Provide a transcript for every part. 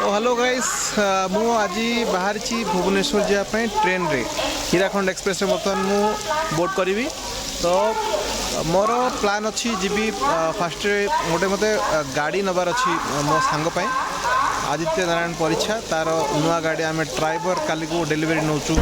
तो hello guys मु आज बाहर भुवनेश्वर जावाई ट्रेन रे हीराखंड एक्सप्रेस बर्तमान मु बोर्ड करी। तो मोर प्लान अच्छी जीवी फास्ट गोटे मत गाड़ी नबार अच्छी मो सांग आदित्य नारायण परीक्षा तार नुआ गाड़ी आम ड्राइवर काली को डेलीवरी नौचु।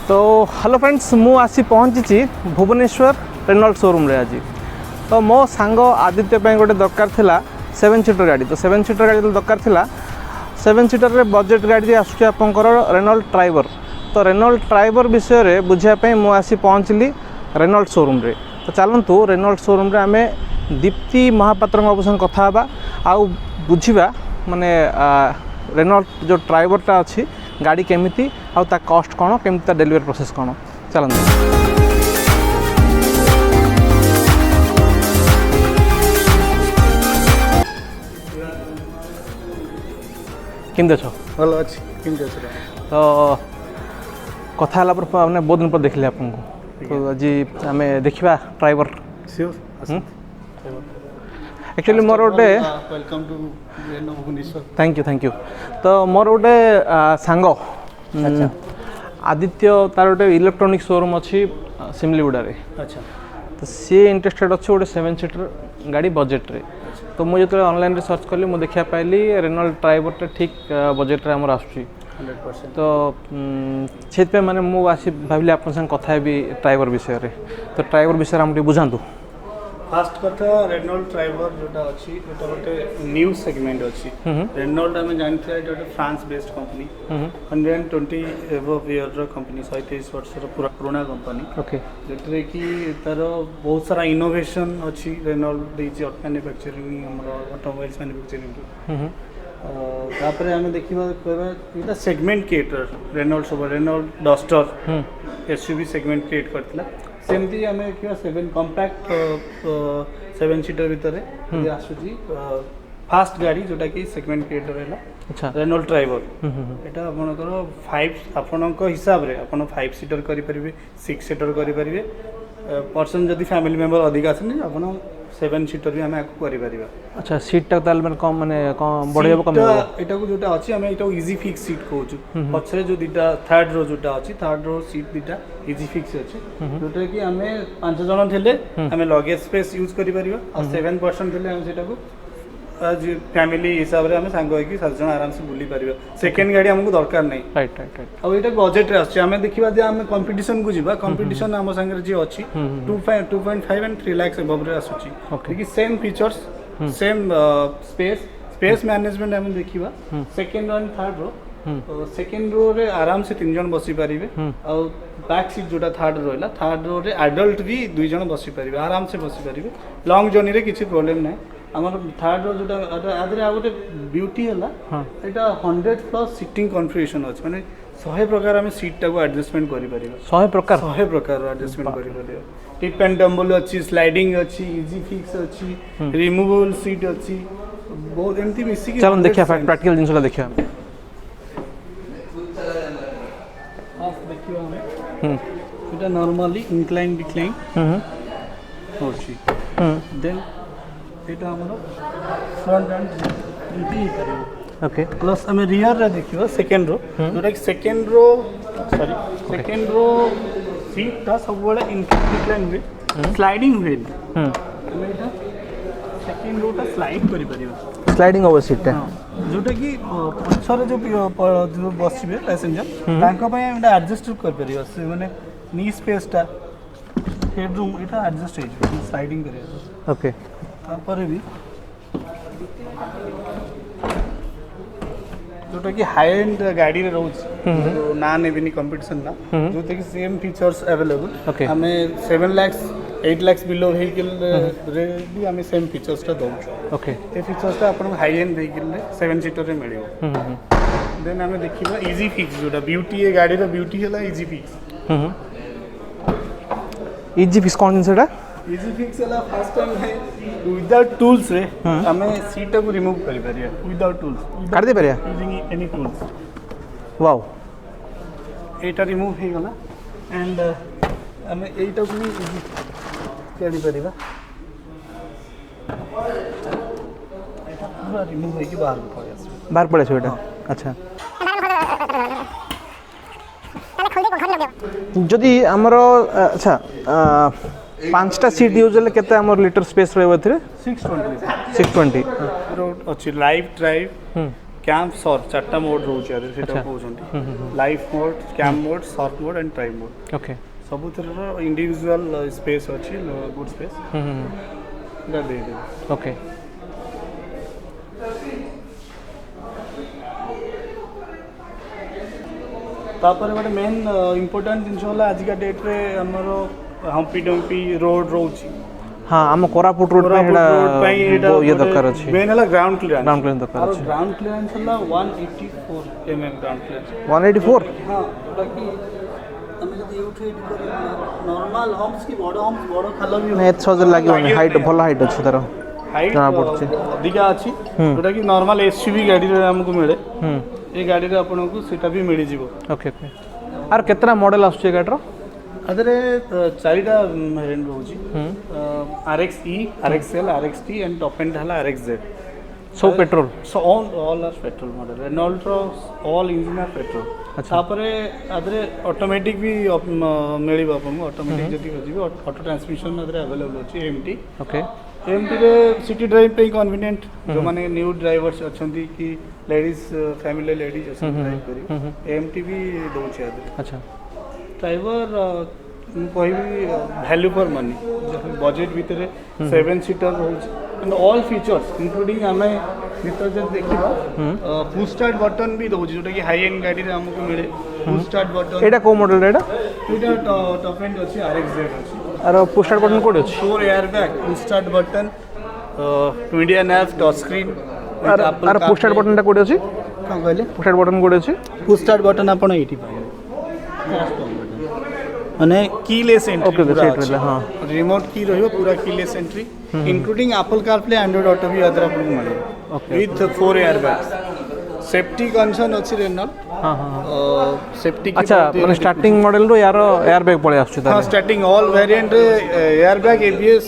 तो हेलो फ्रेंड्स मु आसी पहुँची भुवनेश्वर रेनॉल्ट शोरूम रे आज। तो मो सांग आदित्य गोटे दरकार थिला 7 सीटर गाड़ी। तो 7 सीटर गाड़ी दरकार थिला 7 सीटर रे बजेट गाड़ी आसुची आपनकर रेनॉल्ट ड्राइवर। तो रेनॉल्ट ड्राइवर विषय रे बुझिया पई मु आसी पहुँचली रेनॉल्ट शोरूम रे। तो चलतु रेनॉल्ट शोरूम रे आमे दीप्ति महापात्र संग कथा बा आउ बुझिबा माने रेनॉल्ट जो ड्राइवरटा अच्छी गाड़ी केमिति आउ ता कॉस्ट कौन केमिति डेलीवरी प्रोसेस कौन चलते केमती अच्छ भल अच्छी केमती अच्छे तो कथा है मैंने बहुत दिन पर देखिले आपको। तो आज आम देखा ड्राइवर एक्चुअली मोर गोटे welcome to Bhubaneswar. Thank you. तो मोर गोटे सांग आदित्य तार गोटे इलेक्ट्रोनिक शोरूम अच्छी सिमलीगुड़ा रे। अच्छा तो सी इंटरेस्टेड अच्छे गोटे 7 सीटर गाड़ी बजेट रे। तो मुझे जो ऑनलाइन सर्च कली मुझे देखा पाइली रेनॉल्ट ड्राइवर ठीक बजेट रे हमर आसुची 100%। तो से मैंने मुझे आसी भाविली आप कथा भी ड्राइवर विषय रे। तो ड्राइवर विषय हम बुझातु। फास्ट कथा रेनॉल्ट ड्राइवर जोटा अच्छी जोटा गोटे न्यू सेगमेंट अच्छी। रेनॉल्ट आम जानते गोटे France based company 120 above year company 123 वर्षर पूरा पुराना कंपनी। ओके जो कि तार बहुत सारा इनोवेशन अच्छी रेनॉल्ट देती मैन्युफैक्चरिंग ऑटोमोबाइल्स मैन्युफैक्चरिंग तापर आम देखा कहवा सेगमेंट क्रिएटर रेनॉल्ट सब Renault Duster SUV segment create करथिला। सेमती आम देखा 7 कॉम्पैक्ट 7 सीटर भितर आसूची फास्ट गाड़ी जोटा कि सेगमेंट क्रिएटर है। अच्छा रेनॉल्ट ड्राइवर एटा आपनकर 5 आपनक हिसाब रे आपन 5 सीटर करि परिबे 6 सीटर करि परिबे पर्सन जदि फैमिली मेंबर अधिक आछन आपन 7 सीटर भी आम आपको करि परिबा। अच्छा सीट तक ताल माने कम माने कम बढ़िया कम एटा को जोटा अछि हम एटा इजी फिक्स सीट कहूछु। पछरे जो दिटा थर्ड रो जोटा अछि थर्ड रो सीट दिटा इजी फिक्स अछि जोटा कि हमें 5 जन थिले हमें लगेज स्पेस यूज करि परिबा और 7% थिले हम सेटा को आज फैमिली हिसाब रे हमें सांग होई 7 जन आराम से बुली परिबा। सेकंड गाड़ी हमको दरकार नहीं। राइट अब एटा बजेट रे आछि हमें देखिबा जे हमें कंपटीशन को जिबा कंपटीशन हम संगे जे अछि 2.5 एंड 3 लाख अबव रे आसुची। देखि same features same space management हम देखिबा। Second and third row second row रे आराम से 3 जन बसी परिबे और बैक सीट जोटा थर्ड रो हैला थर्ड रो रे एडल्ट भी 2 जन बसी परिबे आराम से बसी परिबे लॉन्ग जर्नी रे किछि प्रॉब्लम नै। हमर थर्ड रो जोटा आदरे आ गोटे ब्यूटी हैला एटा 100+ सीटिंग कॉन्फ़िगरेशन अछि माने 100 प्रकार हम सीट टा को एडजस्टमेंट करि परिबा। 100 प्रकार एडजस्टमेंट करि परिबा। टिप एंड डम्बल अछि स्लाइडिंग अछि इजी फिक्स अछि रिमूवेबल सीट अछि बहुत एमती मिसी के चलो देखिया प्रैक्टिकल जिनसला देखिया देखियो हमें एटा नॉर्मली इंक्लाइन डिक्लाइन होछि देन एटा हमरो फ्रंट एंड इजी करियो। ओके प्लस हमें रियर रे देखियो सेकंड रो जोटा कि सेकंड रो सीट ता सब बडा इंक्लाइन हुए स्लाइडिंग हुए हमें एटा सेकंड रो ता स्लाइड करि परिबा स्लाइडिंग ओवर सीट जोटा कि पछरे जो बसिबे पैसेंजर तांको पय एटा एडजस्ट कर परिबा से माने नी स्पेस ता हेडरूम एटा एडजस्ट हे स्लाइडिंग करे। ओके तापर भी जोटा कि हाई एंड गाड़ी रे रोज ना नेबिनी कंपटीशन ना जोटा कि सेम फीचर्स अवेलेबल हमें 7 लाख 8 lakhs बिलो व्हीकल रे भी आम सेम फीचर्सटा दौर ओके ये फीचर्सटा आपको हाई एंड व्हीकल 7 सीटर रे मिले देन आम देखा इजी फिक्स जोटा ब्यूटी ये गाड़ी ब्यूटी है इजी फिक्स इजी फिक्स कौन जिनसा इजी फिक्स है फर्स्ट टाइम है विदाउट टूल्स रे हमें सीट को रिमूव कर परिया विदाउट टूल्स काट दे परिया यूजिंग एनी टूल्स वाओ एटा रिमूव हो गला एंड हमें एटा को भी इजी काढी परिबा पूरा रिमूव होई बाहर पड़े छो एटा अच्छा जदि आमर अच्छा 5टा सीट यूज हेले केते आमर लिटर स्पेस रहबो एथिरे 620 रोड अछि लाइव ड्राइव कैंप सॉर चारटा मोड रहउछ यार सेटा कहउछंती live mode camp mode short mode and drive mode okay सब तरह इंडिविजुअल स्पेस अछि गुड स्पेस दा दे दे ओके तापर गोटे मेन इंपोर्टेंट जिनस होला आज का डेट रे हमर हम्पी डम्पी रोड रहउछि हाँ आम कोरापुट रोड पे हेडा ये दरकार अछि मेन हला ग्राउंड क्लियरेंस दरकार अछि ग्राउंड क्लियरेंस हला 184 mm ग्राउंड क्लियरेंस 184 हां ओटा की हमें जदी यूट्यूब एडिट कर नॉर्मल होम्स की बड़ खाल भी ने सजल लागियोनी हाइट भल हाइट अछि तार हाइट अधिका अछि ओटा की नॉर्मल एसयूवी गाड़ी रे हमको मिले ये गाड़ी रे आपन को सेटा भी मिली जिवो ओके ओके आर केतना मॉडल आछे गाड़ी रो अदरे चारिटा वेरिएंट रहउछि RXE RXL RXT and top end हला RXZ so petrol so all are petrol model Renault रो ऑल इंजिन आर पेट्रोल अच्छा तापरे अदरे ऑटोमेटिक भी मिलिबा आपन ऑटोमेटिक जति होजिबे ऑटो ट्रांसमिशन अदरे अवेलेबल अछि AMT ओके AMT रे सिटी ड्राइव पे कन्वीनियंट जो माने न्यू ड्राइवर्स अछंती कि लेडीज फैमिली लेडीज अछंती ड्राइव करी AMT भी दोछि अदरे अच्छा ड्राइवर कहबी वैल्यू फॉर मनी बजेट भीतर 7 सीटर रोज एंड ऑल फीचर्स इंक्लूडिंग हमें भीतर जब देखिबा पुश स्टार्ट बटन भी दोछि जोटा कि हाई एंड गाड़ी रे हमको मिले पुश स्टार्ट बटन एटा को मॉडल एटा टॉप एंड अछि RXZ अछि आरो पुश स्टार्ट बटन कोड अछि 4 air bag push start button media nav touch screen आरो पुश स्टार्ट बटन टा कोड अछि का कहले पुश स्टार्ट बटन कोड अछि पुश स्टार्ट बटन आपण 85 माने कीलेस एंट्री पूरा हां रिमोट की रहियो पूरा keyless entry including Apple CarPlay Android auto भी अदर आपन माने with 4 air bags safety concern अछि रेनॉल्ट हां हां सेफ्टी अच्छा माने स्टार्टिंग मॉडल रो यार एयर बैग पळे आछी हां starting all variant air bag ABS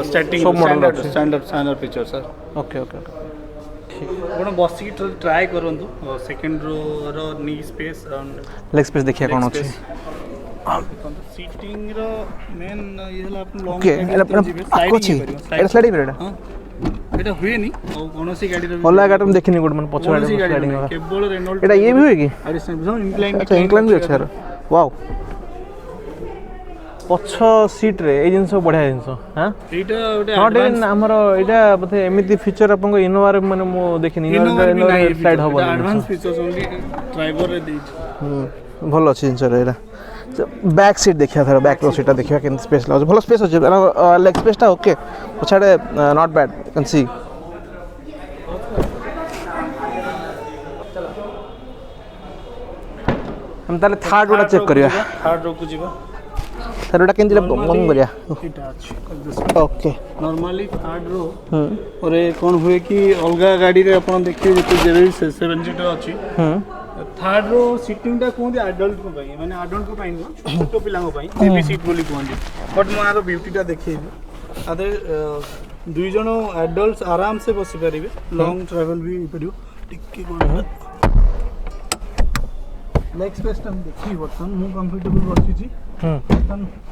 starting standard feature sir okay okay आपण बसी ट्राई करंतु सेकंड रो रो नी स्पेस अराउंड लेग स्पेस देखिया कोन अछि सीटिंग रो मेन ये हला अपन लॉन्ग ओके साइड स्लाइडिंग रेडा हां एटा हुए नी कोनोसी गाड़ी रो ओला गाड़ी में देखिनी गुड मन पछ गाड़ी स्लाइडिंग वाला केवल रेनॉल्ट एटा ये भी हुए की अरे इंक्लाइन अच्छा इंक्लाइन भी अच्छा वाओ पछ सीट रे ए जिंस बढ़िया जिंस हां एटा ओटे नॉट इवन हमरो एटा बते एमिति फीचर आपन को इनोवा रे माने मो देखिनी इनोवा स्लाइड होबो एडवांस फीचर्स ओनली ड्राइवर रे दै भलो अछि जिंस रे एटा बैक सीट देखिया थरा बैक रो सीटा देखिया केन स्पेस लाज भलो स्पेस अछि लेग स्पेस ता ओके पछाडे नॉट बैड कैन सी हम ताले थर्ड रोड चेक करिया थर्ड रो को जीवा थर्ड रोड केन बंद करिया एटा अछि ओके नॉर्मली थर्ड रो और कोन हुए कि अलगा गाड़ी रे अपन देखियो जे जेबे 7 सीटर अछि थर्ड रो सीटिंग टा कोन एडल्ट को भाई माने एडल्ट को पाइन छोटो पिला को पाइन बेबी सीट बोली कोन बट मारो ब्यूटी टा देखिए अदर दुई जण एडल्ट्स आराम से बसी परिबे लॉन्ग ट्रैवल भी परियो टिक्की कोन लेग स्पेस टा देखि बर्तन मु कंफर्टेबल बसी छी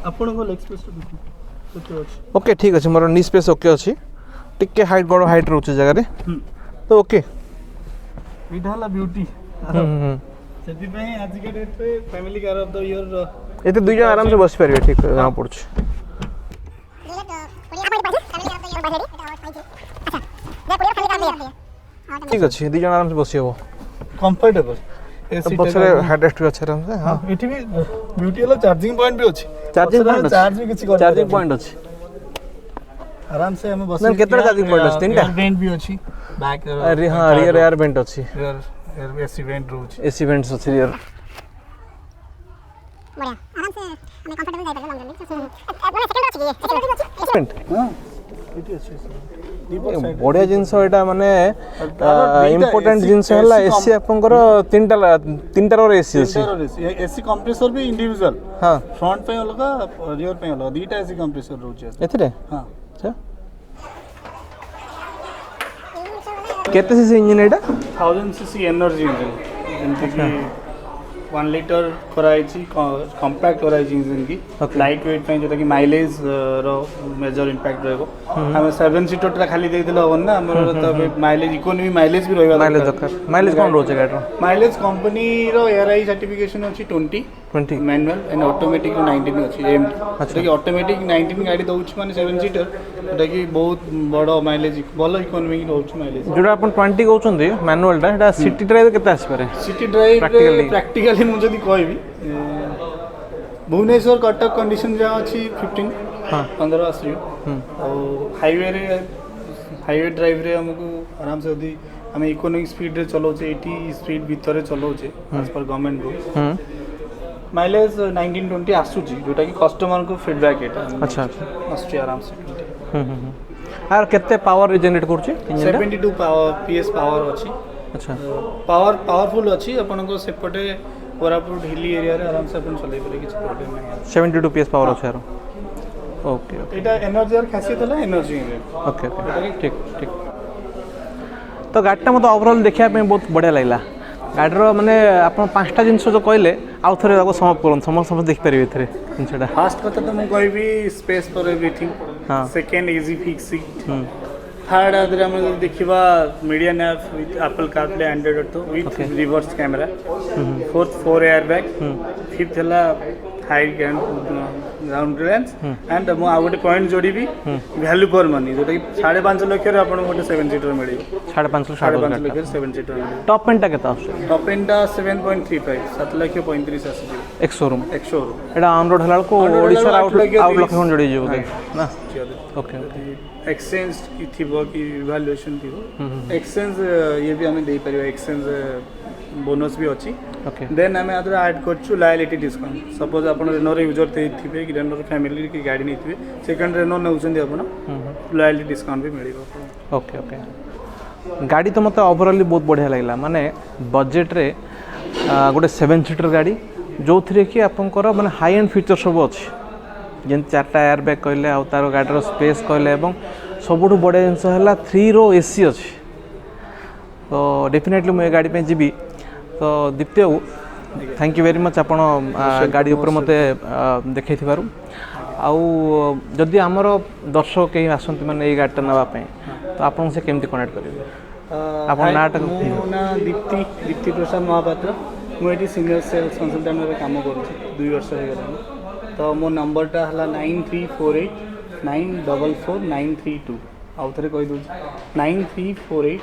अपन को लेग स्पेस टा देखि ओके ठीक अछि मोर नी स्पेस ओके अछि टिके हाइट गडो हाइट रहउछ जगह रे तो ओके इटा हला ब्यूटी सेति पे आज के डेट पे family car of the year एते दुई जन आराम से बस परिबे ठीक ना पड़छ ठीक अछि दुई जन आराम से बसी हो कंफर्टेबल एसी पछरे हेडरेस्ट भी अछि आराम से हां एठी भी ब्यूटी वाला चार्जिंग पॉइंट भी अछि चार्जिंग पॉइंट चार्ज भी किसी चार्जिंग पॉइंट अछि आराम से हमें बस मैम केतरा चार्जिंग पॉइंट अछि तीनटा वेंट भी अछि बैक अरे हां रियर एयर वेंट अछि रियर एसी वेंट रोच एसी वेंट्स अछि रियर बढ़िया आराम से हमें कंफर्टेबल जाय परबो लॉन्ग जर्नी बोले सेकंड अछि हां इटी अछि बढ़िया जिनस एटा माने इम्पोर्टेंट जिनस हला एसी आपनकर तीनटा एसी अछि एसी कंप्रेसर भी इंडिविजुअल हां फ्रंट पे अलगा रियर पे अलगा दीटा एसी कंप्रेसर रोचे एथरे हां अच्छा केते सीसी इंजन एटा 1000 सीसी एनर्जी इंजन जेंति कि 1 लीटर कराइछि कंपैक्ट कराइछि इंजन की लाइट वेट पे जोटा कि माइलेज रो मेजर इंपैक्ट रहबो हम 7 सीटर टा खाली दे देला होन ना हमर तबे माइलेज इकोनॉमी माइलेज भी रहबा माइलेज दरकार माइलेज कोन रोचे गाडीरो माइलेज कंपनी रो एआरआई सर्टिफिकेशन अछि 20 मैनुअल एंड ऑटोमेटिक 19 अछि एम अच्छा कि ऑटोमेटिक 19 गाड़ी दउछ माने 7 सीटर जोटा कि बहुत बड़ माइलेज भलो इकोनॉमी दउछ माइलेज जोटा अपन 20 कहउछन्दी मैनुअल टा एटा सिटी ड्राइव केते आस पारे सिटी ड्राइव प्रैक्टिकली मु जदी कहबी भुवनेश्वर कटक कंडीशन जहाँ अच्छी 15 आसो हाईवे ड्राइव रे हमको आराम से यदि आम इकोनॉमिक स्पीड रे चलाऊे 80 स्पीड भितर चलाऊे as per government rule mileage 19-20 आसूची जोटा कि कस्टमर को फीडबैक एटा अच्छा आसूची आराम से आर केते पावर जनरेट करछि 72 पीएस पावर अछि अच्छा पावरफुल अछि अपन को सेपटे कोरापुट हिली एरिया रे आराम से अपन चलै परे किछ प्रॉब्लम नै 72 पीएस पावर अछि यार ओके एटा एनर्जी और खासियत होला एनर्जी ओके ठीक ठीक तो गाड़ीटा मत ओवरऑल देखिया पे बहुत बढ़िया लागला गाड़ीर माने आप पांचटा जिनस जो कहले आउ थे समाप्त कर समस्त देख पारे जिनसा फास्ट कथा तो मुझे कहबी स्पेस फॉर एवरीथिंग हाँ second easy fix sit third आदि हम देखा media nap with Apple CarPlay Android auto with reverse camera fourth 4 air bag fifth है हाई ग्राउंड क्लियरेंस एंड मु आ गोटे पॉइंट जोड़ी वैल्यू फॉर मनी जोटा कि 5.5 लाख रे आपन गोटे 7 सीटर मिले 5.5 लाख 7 सीटर टॉप एंड टा केता आछे टॉप एंड 7.35 7 लाख 35 आसी एक शोरूम एडा ऑन रोड हलाल को ओडिसा आउट लख खन जोड़ी जो ना ओके एक्सचेंज की थिबो की इवैल्यूएशन थिबो एक्सचेंज ये भी हमें दे परियो एक्सचेंज बोनस भी अच्छी देन आम आदर ऐड कर लॉयल्टी डिस्काउंट सपोज आप रेनोर यूजर थे कि रेनोर फैमिली की गाड़ी नहीं थे सेकेंड रेनोर नौकरी आप लॉयल्टी डिस्काउंट भी मिल ओके ओके गाड़ी तो मतलब ओवरऑल बहुत बढ़िया लगला माने बजेट रे गोटे 7 सीटर गाड़ी जो थी कि आपंकर माने हाई एंड फीचर सब अच्छी जेन 4टा एयर बैग कहले आ तार गाड़ीर स्पेस कहले एवं सबुठ बढ़िया जिनस है 3 रो एसी अच्छी तो डेफिनेटली मुझे गाड़ी पे जीवी तो दीप्ति बाबू थैंक यू वेरी मच आपण गाड़ी ऊपर मते देखै थिबारु आउ जदि आमर दर्शक कहीं आसंती माने ए गाड़ीटा नवा पे तो आपन से केमती कनेक्ट करिवे आपन नाटा ना दीप्ति प्रसाद महापात्र मु एटी सीनियर सेल्स कंसल्टेंट रे काम करू 2 वर्ष हो गला तो मो नंबरटा हला 9348 944932 आउ थरे कहि दउ 9348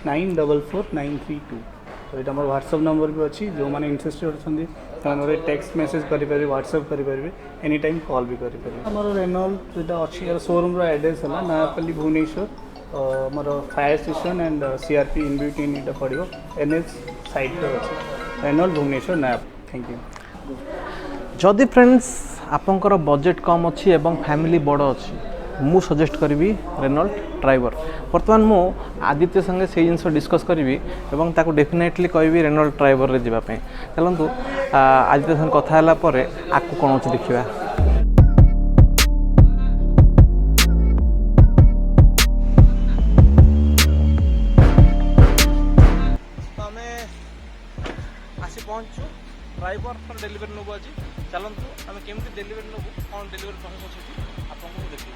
944932 तो ये हमारे व्हाट्सएप नंबर भी अच्छी जो मैंने इंटरेस्टेड अच्छा टेक्स्ट मेसेज करेंगे व्हाट्सएप करेंगे एनी टाइम कॉल भी करेंगे हमारे रेनॉल्ट जो अच्छी यार शोरूम रो एड्रेस है नयापल्ली भुवनेश्वर मोर fire station and CRP in between इटा पड़ो एनएच साइड अच्छे रेनॉल्ट भुवनेश्वर नया थैंक यू जदि फ्रेंड्स आपंकर बजेट कम अच्छी एवं फैमिली बड़ अच्छी मु सजेस्ट करी रेनॉल्ट ड्राइवर बर्तमान मु आदित्य संगे से जिन डिस्कस करी एवं ताको डेफिनेटली कहि रेनॉल्ट ड्राइवर रे जावाई चलतु आदित्य संगे कथा होला परे आकु कौन अच्छे देखा पहुँचु ड्राइवर पर डेलीवरी नबू आज चलतु आम केमती डेलीवरी नबू कौन डेलीवरी प्रोसेस अच्छी आपको देखिए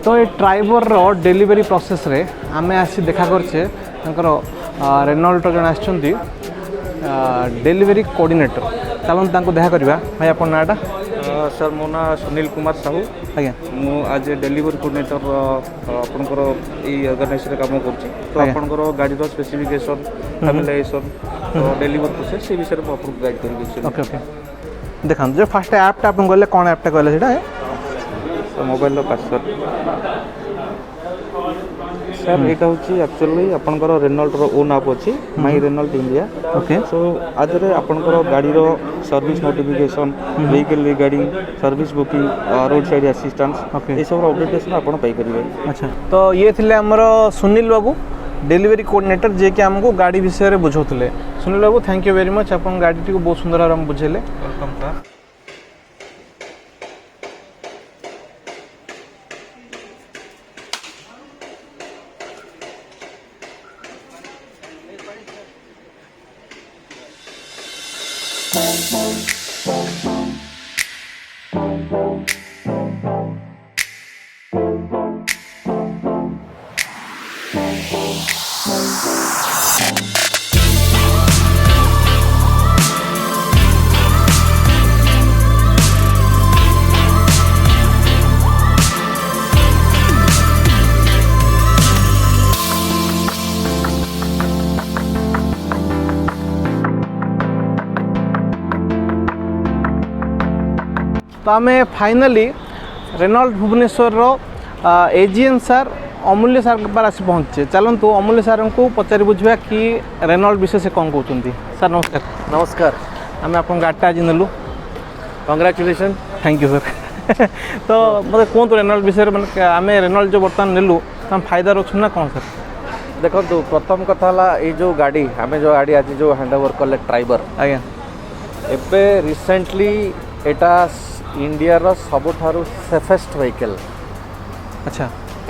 तो ये ड्राइवर रो डेलीवरी प्रोसेस रे आमे आसी देखा करछे तंकर रेनॉल्ट जन आछंती डेलीवरी कोऑर्डिनेटर चलन तांको देखा करबा भाई आपन नाटा सर मो ना सुनील कुमार साहू ଆଜ୍ଞା ମୁଁ ଆଜ୍ ଏ ଡେଲିଭରି କୋର୍ଡିନେଟର ଆପଣଙ୍କର ଏଇ ଅର୍ଗାନାଇଜେସନରେ କାମ କରୁଛି ତ ଆପଣଙ୍କର ଗାଡ଼ିର ସ୍ପେସିଫିକେସନ୍ ଫ୍ୟାମିଲାଇଜେସନ୍ ଡେଲିଭରି ପ୍ରୋସେସ୍ ସେ ବିଷୟରେ ମୁଁ ଆପଣଙ୍କୁ ଗାଇଡ଼ କରିବି। ଓକେ ଓକେ ଦେଖନ୍ତୁ ଯେଉଁ ଫାଷ୍ଟ ଆପ୍ଟା ଆପଣ କହିଲେ କ'ଣ ଆପ୍ଟା କହିଲେ ସେଇଟା ମୋବାଇଲର ପାସୱାର୍ଡ଼ ସାର୍ ଏଇଟା ହେଉଛି ଆକ୍ଚୁଆଲି ଆପଣଙ୍କର ରେନଲ୍ଟର ଓନ୍ ଆପ୍ ଅଛି ମାଇ ରେନଲ୍ଟ ଇଣ୍ଡିଆ। ଓକେ ସୋ ଆଦେହରେ ଆପଣଙ୍କର ଗାଡ଼ିର service notification vehicle regarding service booking road side assistance ଏସବୁର ଅପଡେଟେସନ୍ ଆପଣ ପାଇପାରିବେ। ଆଚ୍ଛା ତ ଇଏ ଥିଲେ ଆମର ସୁନୀଲ ବାବୁ ଡେଲିଭରି କୋର୍ଡିନେଟର ଯିଏକି ଆମକୁ ଗାଡ଼ି ବିଷୟରେ ବୁଝାଉଥିଲେ। ସୁନୀଲ ବାବୁ ଥ୍ୟାଙ୍କ ୟୁ ଭେରି ମଚ୍ ଆପଣ ଗାଡ଼ିଟିକୁ ବହୁତ ସୁନ୍ଦର ଭାବରେ ଆମେ ବୁଝେଇଲେ। Welcome sir. तो आम फाइनाली रेनॉल्ट भुवनेश्वर एजीएन सार अमूल्य सार के पास आसी पहुँचे। चलतु अमूल्य सार को पचारि बुझा कि रेनॉल्ट विषय से कौन कहते। सर नमस्कार। नमस्कार। आम आप गाड़ी आज नेलु कंग्रेचुलेसन। Thank you sir. तो मतलब कहतु रेनॉल्ट विषय मैंने आम रेनॉल्ट जो बर्तमान नेलु तो फायदा रखु ना कौन सर। देखो प्रथम कथा ये जो गाड़ी आम जो गाड़ी आज जो हैंड ओवर कले ट्राइबर आज्ञा एबे रिसेंटली एटा इंडिया रो सबुठारु सेफेस्ट व्हीकल। अच्छा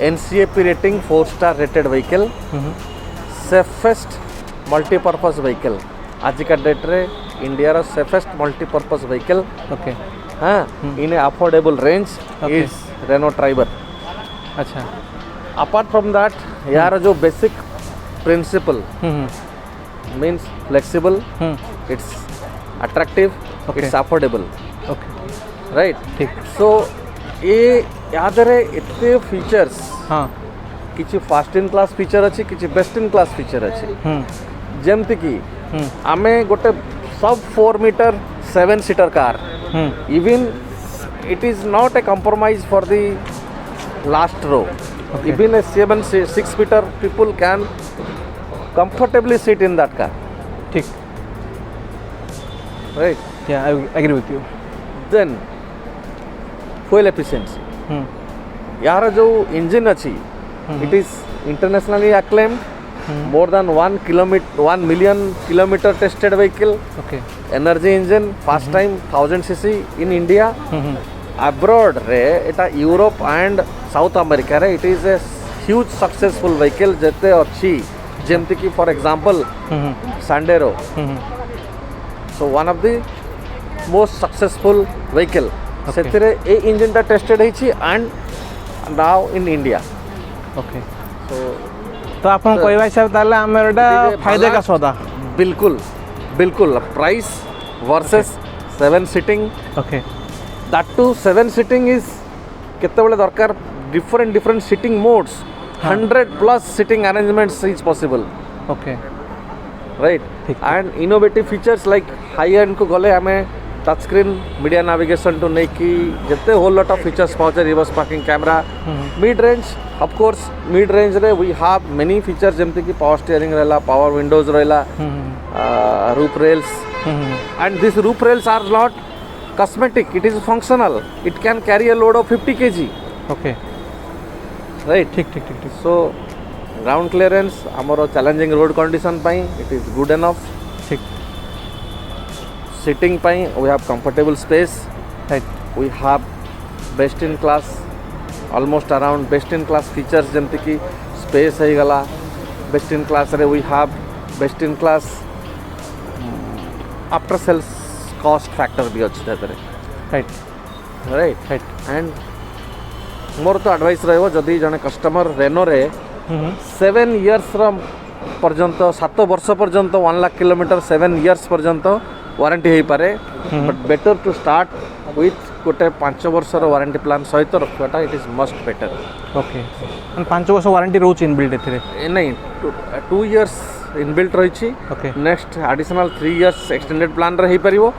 NCAP rating 4 star rated vehicle safest multipurpose vehicle आज का डेट रे इंडिया रो सेफेस्ट मल्टीपर्पज व्हीकल। ओके हाँ in affordable range is Renault Triber. अच्छा अपार्ट फ्रॉम दैट यार जो basic principle means flexible it's attractive it's affordable. Okay right ठीक। So ये याद रे इतने फीचर्स हाँ किसी फास्ट इन क्लास फीचर अच्छी किसी बेस्ट इन क्लास फीचर अच्छी जमती कि आमे गोटे सब 4 meter 7 seater car even it is not a compromise for the last row. Even a 7-6 meter people can comfortably sit in that car। ठीक right या I agree with you. then fuel efficiency यार जो engine अच्छी it is internationally acclaimed more than 1 million kilometer tested vehicle। Okay energy engine first time 1000 cc in India abroad रे एटा Europe and South America रे it is a huge successful vehicle जते अच्छी जेमती कि for example Sandero. So one of the most successful vehicle सेथिरे ए engine ता टेस्टेड हेछि and now in India. Okay so तो आप कहवा हिसाब ताले आमर फायदे का सौदा। बिल्कुल बिल्कुल price versus 7 seating. Okay that too 7 seating is केतेबेले दरकार different seating modes 100+ seating arrangements is possible. Okay right ठीक। And innovative features like high end को गले आमे touch screen media navigation too नहीं कि जिते होल लॉट ऑफ फीचर्स पहुंचे reverse parking camera mid range of course mid range रे we have many features जेमते कि पावर स्टीयरिंग रहला पावर विंडोज रहला roof rails and this roof rails are not cosmetic it is functional it can carry a load of 50 kg। Okay right ठीक ठीक ठीक ठीक। So ground clearance आमर challenging road condition पाई it is good enough. ठीक seating पाई we have comfortable space right we have best in class almost around best in class features जमती कि स्पेस है गला बेस्ट इन क्लास रे we have best in class after sales cost factor भी अच्छी रहते राइट राइट राइट एंड मोर तो एडवाइस रहो जदि जने कस्टमर रेनो रे 7 इयर्स पर्यंत 7 वर्ष पर्यंत 1 लाख किलोमीटर 7 इयर्स पर्यंत वारंटी हो पारे but better to start with गोटे 5 वर्षर वारंटी प्लान सहित रखवाटा it is must better okay मैंने 5 वर्ष वारंटी रोच इनबिल्ट एथिरे नहीं 2 इयर्स इनबिल्ट रही okay next additional 3 years extended plan रे पारिबो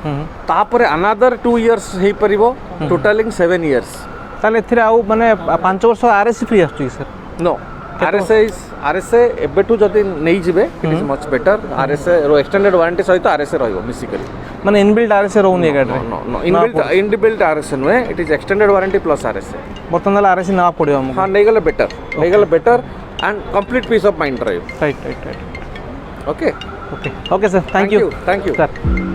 तापर अनदर 2 इयर्स हे पारिबो टोटलिंग 7 इयर्स ताले एथिरे आउ माने 5 वर्ष आरएस फ्री आछुई सर नो आरएसए एबेठू जदि नहीं जिबे it is much better RSA रो एक्सटेंडेड वारंटी सहित आरएसए रहइबो मिसिकली माने इनबिल्ट आरएस रहउनी गाड़ी रे नो नो इनबिल्ट आरएसए नुहे it is extended warranty plus RSA बर्तमान आरएस ना पड़ियो हमको हाँ नहीं गले better and complete peace of mind रहिबो right okay okay sir thank you thank you sir